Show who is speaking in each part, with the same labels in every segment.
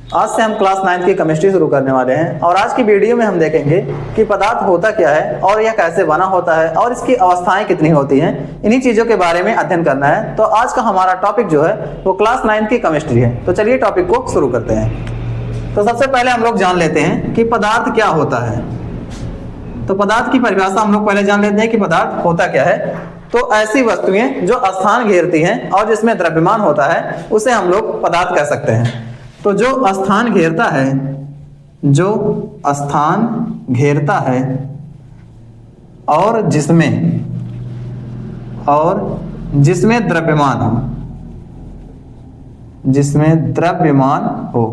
Speaker 1: आज से हम क्लास 9 की केमिस्ट्री शुरू करने वाले हैं और आज की वीडियो में हम देखेंगे कि पदार्थ होता क्या है और यह कैसे बना होता है और इसकी अवस्थाएं कितनी होती हैं। इन्हीं चीज़ों के बारे में अध्ययन करना है। तो आज का हमारा टॉपिक जो है वो क्लास 9 की केमिस्ट्री है। तो चलिए टॉपिक को शुरू करते हैं। तो सबसे पहले हम लोग जान लेते हैं कि पदार्थ क्या होता है। तो पदार्थ की परिभाषा हम लोग पहले जान लेते हैं कि पदार्थ होता क्या है। तो ऐसी वस्तुएं जो स्थान घेरती हैं और जिसमें द्रव्यमान होता है उसे हम लोग पदार्थ कह सकते हैं। तो जो स्थान घेरता है, जो स्थान घेरता है और जिसमें द्रव्यमान हो, जिसमें द्रव्यमान हो,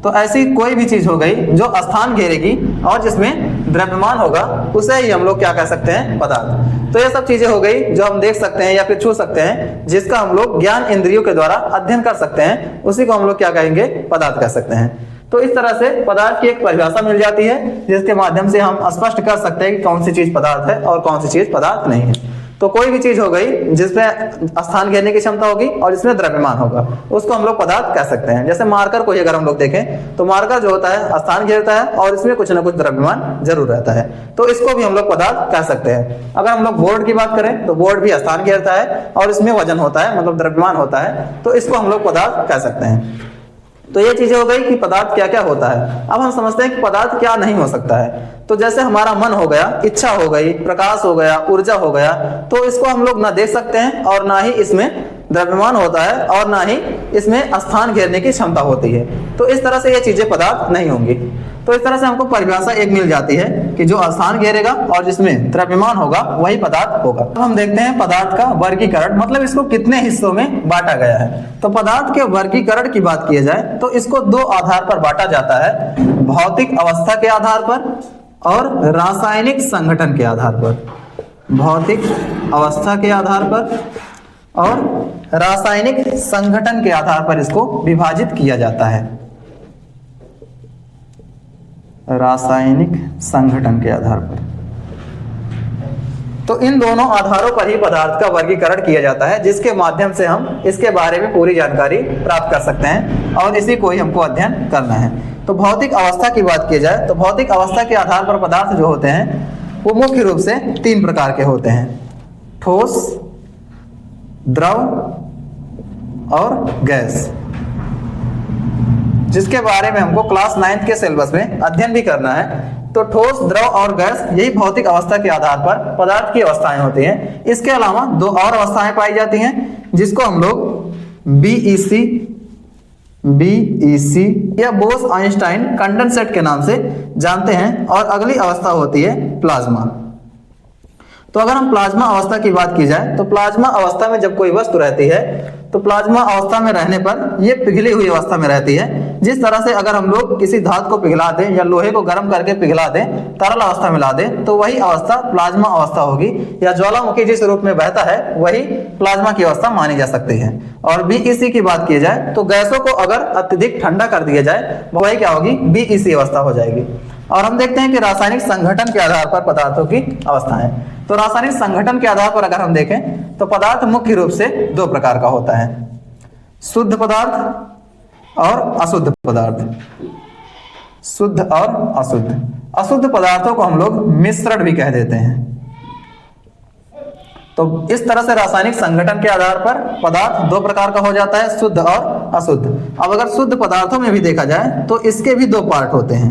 Speaker 1: तो ऐसी कोई भी चीज हो गई जो स्थान घेरेगी और जिसमें द्रव्यमान होगा उसे ही हम लोग क्या कह सकते हैं, पदार्थ। तो ये सब चीजें हो गई जो हम देख सकते हैं या फिर छू सकते हैं, जिसका हम लोग ज्ञान इंद्रियों के द्वारा अध्ययन कर सकते हैं, उसी को हम लोग क्या कहेंगे, पदार्थ कह सकते हैं। तो इस तरह से पदार्थ की एक परिभाषा मिल जाती है जिसके माध्यम से हम स्पष्ट कर सकते हैं कि कौन सी चीज पदार्थ है और कौन सी चीज पदार्थ नहीं है। तो कोई भी चीज हो गई जिसमें स्थान घेरने की क्षमता होगी और जिसमें द्रव्यमान होगा उसको हम लोग पदार्थ कह सकते हैं। जैसे मार्कर को ही अगर हम लोग देखें तो मार्कर जो होता है स्थान घेरता है और इसमें कुछ ना कुछ द्रव्यमान जरूर रहता है, तो इसको भी हम लोग पदार्थ कह सकते हैं। अगर हम लोग बोर्ड की बात करें तो बोर्ड भी स्थान घेरता है और इसमें वजन होता है, मतलब द्रव्यमान होता है, तो इसको हम लोग पदार्थ कह सकते हैं। तो ये चीजें हो गई कि पदार्थ क्या क्या होता है। अब हम समझते हैं कि पदार्थ क्या नहीं हो सकता है। तो जैसे हमारा मन हो गया, इच्छा हो गई, प्रकाश हो गया, ऊर्जा हो गया, तो इसको हम लोग ना देख सकते हैं और ना ही इसमें द्रव्यमान होता है और ना ही इसमें स्थान घेरने की क्षमता होती है। तो इस तरह से ये चीजें पदार्थ नहीं होंगी। तो इस तरह से हमको परिभाषा एक मिल जाती है कि जो स्थान घेरेगा और जिसमें द्रव्यमान होगा वही पदार्थ होगा। अब हम देखते हैं पदार्थ का वर्गीकरण, मतलब इसको कितने हिस्सों में बांटा गया है। तो पदार्थ के वर्गीकरण की बात की जाए तो इसको दो आधार पर बांटा जाता है, भौतिक अवस्था के आधार पर और रासायनिक संगठन के आधार पर। भौतिक अवस्था के आधार पर और रासायनिक संगठन के आधार पर इसको विभाजित किया जाता है। रासायनिक संगठन के आधार पर। तो इन दोनों आधारों पर ही पदार्थ का वर्गीकरण किया जाता है, जिसके माध्यम से हम इसके बारे में पूरी जानकारी प्राप्त कर सकते हैं और इसी को ही हमको अध्ययन करना है। तो भौतिक अवस्था की बात की जाए तो भौतिक अवस्था के आधार पर पदार्थ जो होते हैं वो मुख्य रूप से तीन प्रकार के होते हैं, ठोस, द्रव और गैस, जिसके बारे में हमको क्लास 9 के सिलेबस में अध्ययन भी करना है। तो ठोस, द्रव और गैस यही भौतिक अवस्था के आधार पर पदार्थ की अवस्थाएं होती हैं। इसके अलावा दो और अवस्थाएं पाई जाती हैं जिसको हम लोग बीईसी या बोस आइंस्टाइन कंडेंसेट के नाम से जानते हैं। और अगली अवस्था होती है प्लाज्मा। तो अगर हम प्लाज्मा अवस्था की बात की जाए तो प्लाज्मा अवस्था में जब कोई वस्तु रहती है तो प्लाज्मा अवस्था में रहने पर यह पिघली हुई अवस्था में रहती है। जिस तरह से अगर हम लोग किसी धातु को पिघला दें या लोहे को गर्म करके पिघला दें, तरल अवस्था में ला दें, तो वही अवस्था प्लाज्मा अवस्था होगी, या ज्वालामुखी जिस रूप में बहता है वही प्लाज्मा की अवस्था मानी जा सकती है। और बीईसी की बात की जाए तो गैसों को अगर अत्यधिक ठंडा कर दिया जाए वही क्या होगी, बीईसी अवस्था हो जाएगी। और हम देखते हैं कि रासायनिक संगठन के आधार पर पदार्थों की अवस्थाएं। तो रासायनिक संगठन के आधार पर अगर हम देखें तो पदार्थ मुख्य रूप से दो प्रकार का होता है, शुद्ध पदार्थ और अशुद्ध पदार्थ। शुद्ध और अशुद्ध। अशुद्ध पदार्थों को हम लोग मिश्रण भी कह देते हैं। तो इस तरह से रासायनिक संगठन के आधार पर पदार्थ दो प्रकार का हो जाता है, शुद्ध और अशुद्ध। अब अगर शुद्ध पदार्थों में भी देखा जाए तो इसके भी दो पार्ट होते हैं,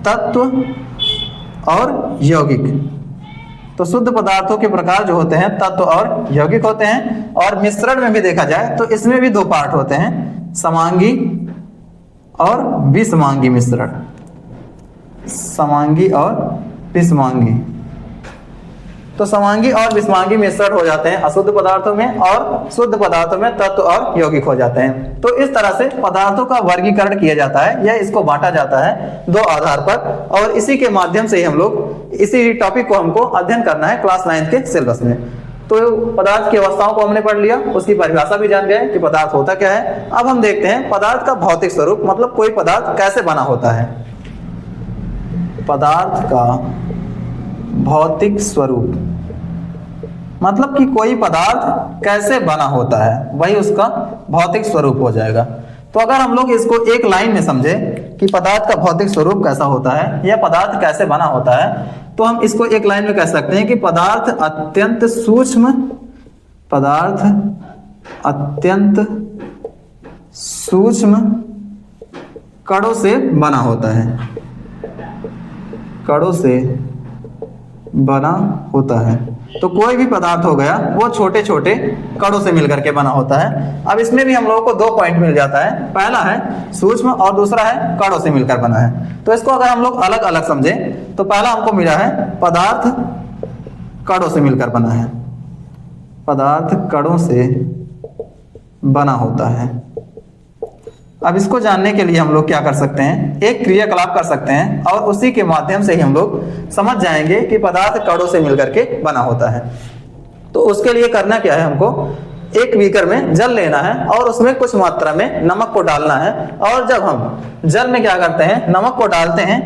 Speaker 1: तत्व और यौगिक। तो शुद्ध पदार्थों के प्रकार जो होते हैं तत्व और यौगिक होते हैं। और मिश्रण में भी देखा जाए तो इसमें भी दो पार्ट होते हैं, समांगी और विषमांगी मिश्रण। समांगी और विषमांगी। तो समांगी और विषमांगी मिश्रण हो जाते हैं अशुद्ध पदार्थों में और शुद्ध पदार्थों में तत्व और यौगिक हो जाते हैं। तो इस तरह से पदार्थों का वर्गीकरण किया जाता है या इसको बांटा जाता है दो आधार पर, और इसी के माध्यम से ही हम लोग इसी टॉपिक को हमको अध्ययन करना है क्लास 9 के सिलेबस में। तो पदार्थ की अवस्थाओं को हमने पढ़ लिया, उसकी परिभाषा भी जान गए कि पदार्थ होता क्या है। अब हम देखते हैं पदार्थ का भौतिक स्वरूप, मतलब कोई पदार्थ कैसे बना होता है। पदार्थ का भौतिक स्वरूप मतलब कि कोई पदार्थ कैसे बना होता है, वही उसका भौतिक स्वरूप हो जाएगा। तो अगर हम लोग इसको एक लाइन में समझे कि पदार्थ का भौतिक स्वरूप कैसा होता है या पदार्थ कैसे बना होता है, तो हम इसको एक लाइन में कह सकते हैं कि पदार्थ अत्यंत सूक्ष्म कणों से बना होता है, कणों से बना होता है। तो कोई भी पदार्थ हो गया वो छोटे छोटे कणों से मिलकर के बना होता है। अब इसमें भी हम लोगों को 2 पॉइंट मिल जाता है, पहला है सूक्ष्म और दूसरा है कणों से मिलकर बना है। तो इसको अगर हम लोग अलग अलग समझे तो पहला हमको मिला है पदार्थ कणों से मिलकर बना है, पदार्थ कणों से बना होता है। अब इसको जानने के लिए हम लोग क्या कर सकते हैं, एक क्रियाकलाप कर सकते हैं और उसी के माध्यम से ही हम लोग समझ जाएंगे कि पदार्थ कणों से मिलकर के बना होता है। तो उसके लिए करना क्या है, हमको एक बीकर में जल लेना है और उसमें कुछ मात्रा में नमक को डालना है। और जब हम जल में क्या करते हैं, नमक को डालते हैं,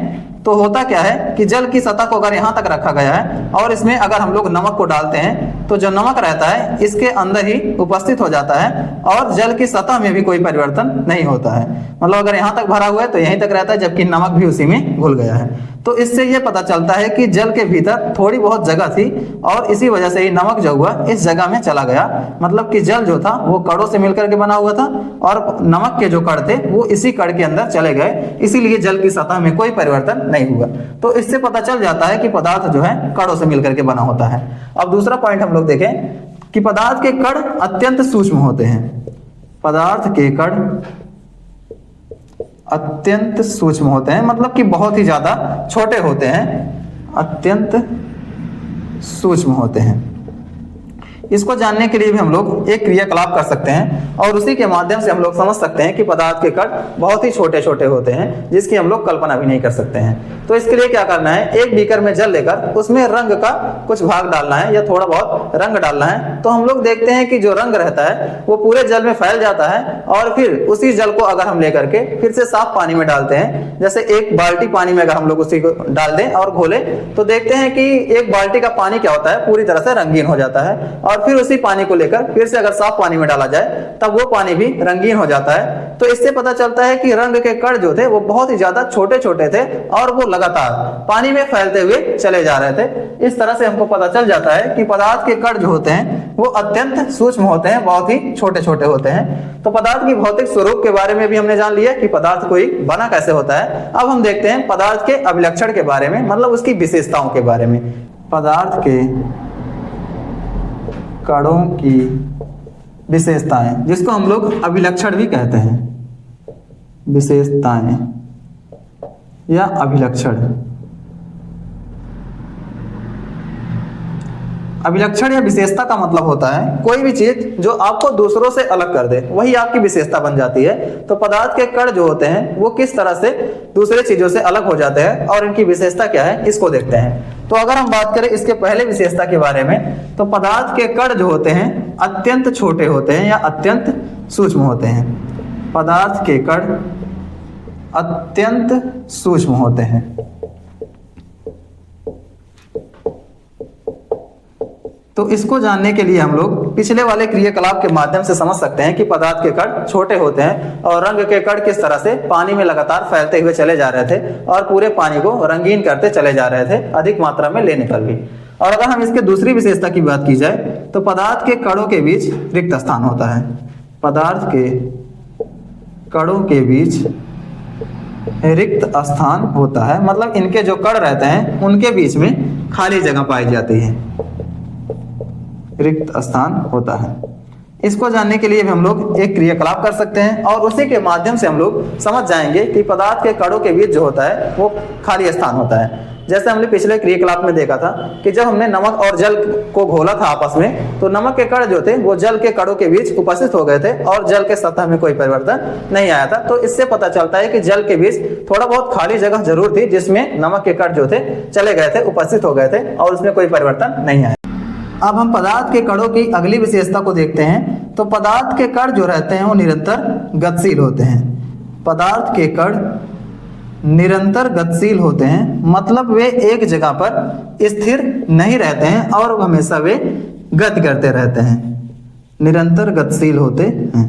Speaker 1: तो होता क्या है कि जल की सतह को अगर यहाँ तक रखा गया है और इसमें अगर हम लोग नमक को डालते हैं तो जो नमक रहता है इसके अंदर ही उपस्थित हो जाता है और जल की सतह में भी कोई परिवर्तन नहीं होता है। मतलब अगर यहाँ तक भरा हुआ है तो यहीं तक रहता है, जबकि नमक भी उसी में घुल गया है। तो इससे ये पता चलता है कि जल के भीतर थोड़ी बहुत जगह थी और इसी वजह से ही नमक जो हुआ इस जगह में चला गया। मतलब कि जल जो था वो कणों से मिलकर के बना हुआ था और नमक के जो कण थे वो इसी कण के अंदर चले गए, इसीलिए जल की सतह में कोई परिवर्तन नहीं हुआ। तो इससे पता चल जाता है कि पदार्थ जो है कणों से मिलकर के बना होता है। अब दूसरा पॉइंट हम लोग देखें कि पदार्थ के कण अत्यंत सूक्ष्म होते हैं, पदार्थ के कण अत्यंत सूक्ष्म होते हैं, मतलब कि बहुत ही ज्यादा छोटे होते हैं, अत्यंत सूक्ष्म होते हैं। इसको जानने के लिए भी हम लोग एक क्रियाकलाप कर सकते हैं और उसी के माध्यम से हम लोग समझ सकते हैं कि पदार्थ के कण बहुत ही छोटे छोटे होते हैं, जिसकी हम लोग कल्पना भी नहीं कर सकते हैं। तो इसके लिए क्या करना है, एक बीकर में जल लेकर उसमें रंग का कुछ भाग डालना है या थोड़ा बहुत रंग डालना है। तो हम लोग देखते हैं कि जो रंग रहता है वो पूरे जल में फैल जाता है और फिर उसी जल को अगर हम लेकर के फिर से साफ पानी में डालते हैं, जैसे एक बाल्टी पानी में अगर हम लोग उसी को डाल दें और घोले, तो देखते हैं कि एक बाल्टी का पानी क्या होता है, पूरी तरह से रंगीन हो जाता है। और फिर उसी पानी को लेकर फिर से अगर साफ पानी में डाला जाए तब वो पानी भी रंगीन हो जाता है। तो इससे पता चलता है कि रंग के कण जो थे वो बहुत ही ज्यादा छोटे छोटे थे और वो लगातार पानी में फैलते हुए चले जा रहे थे। इस तरह से हमको पता चल जाता है कि पदार्थ के कण जो होते हैं वो अत्यंत सूक्ष्म होते हैं, बहुत ही छोटे छोटे होते हैं। तो पदार्थ की भौतिक स्वरूप के बारे में भी हमने जान लिया कि पदार्थ कोई बना कैसे होता है। अब हम देखते हैं पदार्थ के अभिलक्षण के बारे में, मतलब उसकी विशेषताओं के बारे में। पदार्थ के कणों की विशेषताएं, जिसको हम लोग अभिलक्षण भी कहते हैं, विशेषताएं या अभिलक्षण। अभिलक्षण या विशेषता का मतलब होता है कोई भी चीज जो आपको दूसरों से अलग कर दे, वही आपकी विशेषता बन जाती है। तो पदार्थ के कण जो होते हैं वो किस तरह से दूसरे चीजों से अलग हो जाते हैं और इनकी विशेषता क्या है, इसको देखते हैं। तो अगर हम बात करें इसके पहले विशेषता के बारे में, तो पदार्थ के कण जो होते हैं अत्यंत छोटे होते हैं या अत्यंत सूक्ष्म होते हैं। पदार्थ के कण अत्यंत सूक्ष्म होते हैं। तो इसको जानने के लिए हम लोग पिछले वाले क्रियाकलाप के माध्यम से समझ सकते हैं कि पदार्थ के कण छोटे होते हैं और रंग के कण किस तरह से पानी में लगातार फैलते हुए चले जा रहे थे और पूरे पानी को रंगीन करते चले जा रहे थे, अधिक मात्रा में लेने पर भी। और अगर हम इसके दूसरी विशेषता की बात की जाए तो पदार्थ के कणों के बीच रिक्त स्थान होता है। पदार्थ के कणों के बीच रिक्त स्थान होता है, मतलब इनके जो कण रहते हैं उनके बीच में खाली जगह पाई जाती है, रिक्त स्थान होता है। इसको जानने के लिए भी हम लोग एक क्रियाकलाप कर सकते हैं और उसी के माध्यम से हम लोग समझ जाएंगे कि पदार्थ के कणों के बीच जो होता है वो खाली स्थान होता है। जैसे हमने पिछले क्रियाकलाप में देखा था कि जब हमने नमक और जल को घोला था आपस में, तो नमक के कण जो थे वो जल के कणों के बीच उपस्थित हो गए थे और जल के सतह में कोई परिवर्तन नहीं आया था। तो इससे पता चलता है कि जल के बीच थोड़ा बहुत खाली जगह जरूर थी जिसमें नमक के कण जो थे चले गए थे, उपस्थित हो गए थे और उसमें कोई परिवर्तन नहीं आया। अब हम पदार्थ के कणों की अगली विशेषता को देखते हैं। तो पदार्थ के कण जो रहते हैं वो निरंतर गतिशील होते हैं। पदार्थ के कण निरंतर गतिशील होते हैं, मतलब वे एक जगह पर स्थिर नहीं रहते हैं और हमेशा वे गति करते रहते हैं, निरंतर गतिशील होते हैं।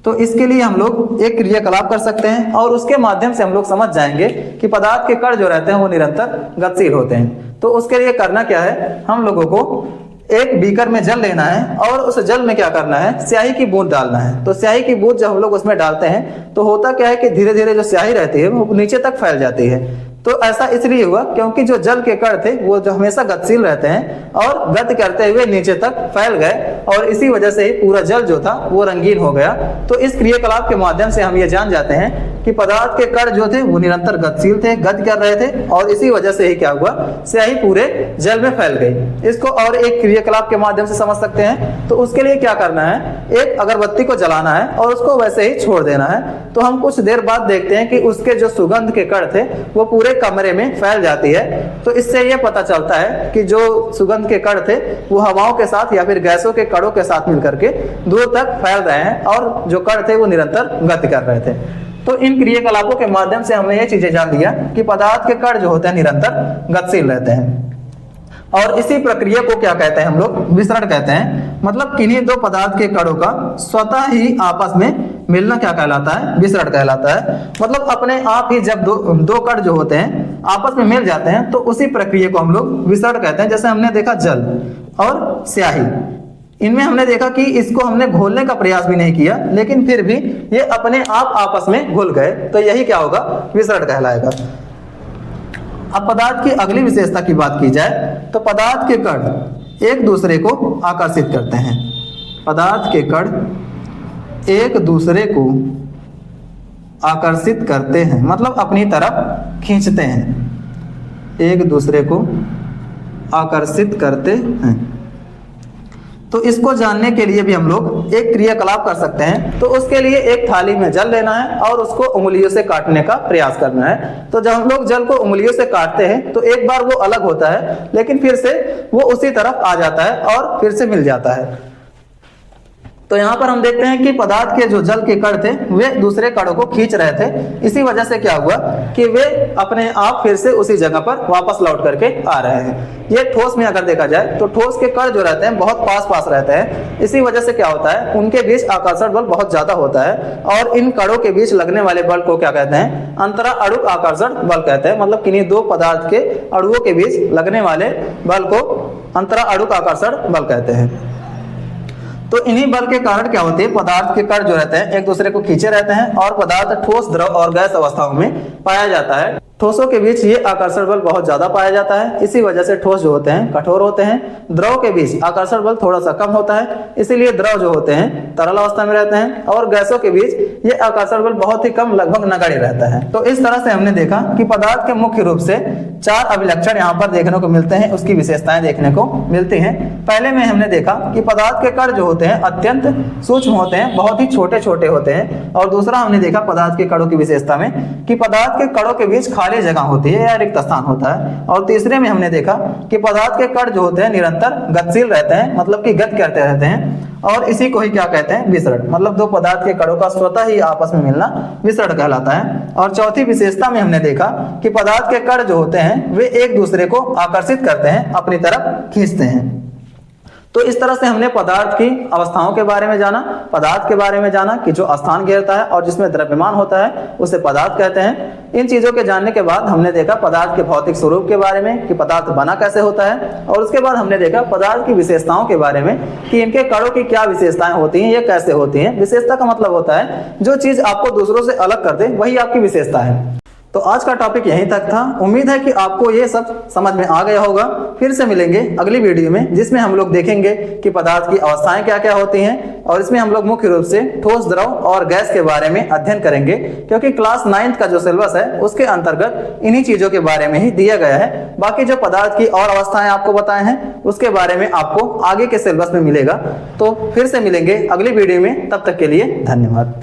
Speaker 1: तो इसके लिए हम लोग एक क्रियाकलाप कर सकते हैं और उसके माध्यम से हम लोग समझ जाएंगे कि पदार्थ के कण जो रहते हैं वो निरंतर गतिशील होते हैं। तो उसके लिए करना क्या है, हम लोगों को एक बीकर में जल लेना है और उस जल में क्या करना है, स्याही की बूंद डालना है। तो स्याही की बूंद जब हम लोग उसमें डालते हैं तो होता क्या है कि धीरे धीरे जो स्याही रहती है वो नीचे तक फैल जाती है। तो ऐसा इसलिए हुआ क्योंकि जो जल के कण थे वो जो हमेशा गतिशील रहते हैं और गति करते हुए नीचे तक फैल गए और इसी वजह से ही पूरा जल जो था वो रंगीन हो गया। तो इस क्रियाकलाप के माध्यम से हम ये जान जाते हैं कि पदार्थ के कण जो थे वो निरंतर गतिशील थे, गति कर रहे थे और इसी वजह से ही क्या हुआ, स्याही पूरे जल में फैल गई। इसको और एक क्रियाकलाप के माध्यम से समझ सकते हैं। तो उसके लिए क्या करना है, एक अगरबत्ती को जलाना है और उसको वैसे ही छोड़ देना है। तो हम कुछ देर बाद देखते हैं कि उसके जो सुगंध के कण थे वो पूरे कमरे में फैल जाती है। तो इससे यह पता चलता है कि जो सुगंध के कण थे वो हवाओं के साथ या फिर गैसों के कणों के साथ मिलकर के दूर तक फैल रहे हैं और जो कण थे वो निरंतर गति कर रहे थे। तो इन क्रियाकलापों के माध्यम से हमने ये चीजें जान लिया कि पदार्थ के कण जो होते हैं निरंतर गतिशील रहते हैं। और इसी प्रक्रिया को क्या कहते हैं हम लोग, विसरण कहते हैं। मतलब किन्हीं दो पदार्थ के कणों का स्वतः ही आपस में मिलना क्या कहलाता है, विसरण कहलाता है। मतलब अपने आप ही जब दो कण जो होते हैं आपस में मिल जाते हैं तो उसी प्रक्रिया को हम लोग विसरण कहते हैं। जैसे हमने देखा जल और स्याही, इनमें हमने देखा कि इसको हमने घोलने का प्रयास भी नहीं किया लेकिन फिर भी ये अपने आप आपस में घुल गए, तो यही क्या होगा, विसरण कहलाएगा। अब पदार्थ की अगली विशेषता की बात की जाए तो पदार्थ के कण एक दूसरे को आकर्षित करते हैं। पदार्थ के कण एक दूसरे को आकर्षित करते हैं, मतलब अपनी तरफ खींचते हैं, एक दूसरे को आकर्षित करते हैं। तो इसको जानने के लिए भी हम लोग एक क्रियाकलाप कर सकते हैं। तो उसके लिए एक थाली में जल लेना है और उसको उंगलियों से काटने का प्रयास करना है। तो जब हम लोग जल को उंगलियों से काटते हैं तो एक बार वो अलग होता है लेकिन फिर से वो उसी तरफ आ जाता है और फिर से मिल जाता है। तो यहाँ पर हम देखते हैं कि पदार्थ के जो जल के कण थे वे दूसरे कणों को खींच रहे थे। इसी वजह से क्या हुआ कि वे अपने आप फिर से उसी जगह पर वापस लौट करके आ रहे हैं। ये ठोस में अगर देखा जाए तो ठोस के कण जो रहते हैं बहुत पास पास रहते हैं। इसी वजह से क्या होता है, उनके बीच आकर्षण बल बहुत ज्यादा होता है और इन कणों के बीच लगने वाले बल को क्या कहते हैं, अंतरा अणुक आकर्षण बल कहते हैं। मतलब किन्हीं दो पदार्थ के अणुओं के बीच लगने वाले बल को अंतरा अणुक आकर्षण बल कहते हैं। तो इन्हीं बल के कारण क्या होती है, पदार्थ के कण जो रहते हैं एक दूसरे को खींचे रहते हैं और पदार्थ ठोस, द्रव और गैस अवस्थाओं में पाया जाता है। ठोसों के बीच ये आकर्षण बल बहुत ज्यादा पाया जाता है। इसी वजह से ठोस जो होते हैं कठोर होते हैं। द्रव के बीच आकर्षण बल थोड़ा सा कम होता है, इसीलिए द्रव जो होते हैं तरल अवस्था में रहते हैं। और गैसों के बीच ये आकर्षण बल बहुत ही कम, लगभग नगण्य रहता है। तो इस तरह से हमने देखा कि पदार्थ के मुख्य रूप से 4 अभिलक्षण यहाँ पर देखने को मिलते हैं, उसकी विशेषताएं देखने को मिलती हैं। पहले में हमने देखा कि पदार्थ के कण जो होते हैं अत्यंत सूक्ष्म होते हैं, बहुत ही छोटे छोटे होते हैं। और दूसरा हमने देखा पदार्थ के कणों की विशेषता में कि पदार्थ के कणों के बीच खाली जगह होती है या रिक्त स्थान होता है। और तीसरे में हमने देखा कि पदार्थ के कण जो होते हैं निरंतर गतिशील रहते हैं, मतलब कि गति करते रहते हैं। और इसी को ही क्या कहते हैं, विसरण। मतलब दो पदार्थ के कणों का स्वतः ही आपस में मिलना विसरण कहलाता है। और चौथी विशेषता में हमने देखा कि पदार्थ के कण जो होते हैं वे एक दूसरे को आकर्षित करते हैं, अपनी तरफ खींचते हैं। तो इस तरह से हमने पदार्थ की अवस्थाओं के बारे में जाना, पदार्थ के बारे में जाना कि जो स्थान घेरता है और जिसमें द्रव्यमान होता है उसे पदार्थ कहते हैं। इन चीजों के जानने के बाद हमने देखा पदार्थ के भौतिक स्वरूप के बारे में कि पदार्थ बना कैसे होता है। और उसके बाद हमने देखा पदार्थ की विशेषताओं के बारे में कि इनके कणों की क्या विशेषताएं होती हैं, ये कैसे होती हैं। विशेषता का मतलब होता है जो चीज आपको दूसरों से अलग कर दे, वही आपकी विशेषता है। तो आज का टॉपिक यहीं तक था। उम्मीद है कि आपको ये सब समझ में आ गया होगा। फिर से मिलेंगे अगली वीडियो में जिसमें हम लोग देखेंगे कि पदार्थ की अवस्थाएं क्या क्या होती हैं। और इसमें हम लोग मुख्य रूप से ठोस, द्रव और गैस के बारे में अध्ययन करेंगे, क्योंकि क्लास 9th का जो सिलेबस है उसके अंतर्गत इन्हीं चीजों के बारे में ही दिया गया है। बाकी जो पदार्थ की और अवस्थाएं आपको बताए हैं उसके बारे में आपको आगे के सिलेबस में मिलेगा। तो फिर से मिलेंगे अगली वीडियो में, तब तक के लिए धन्यवाद।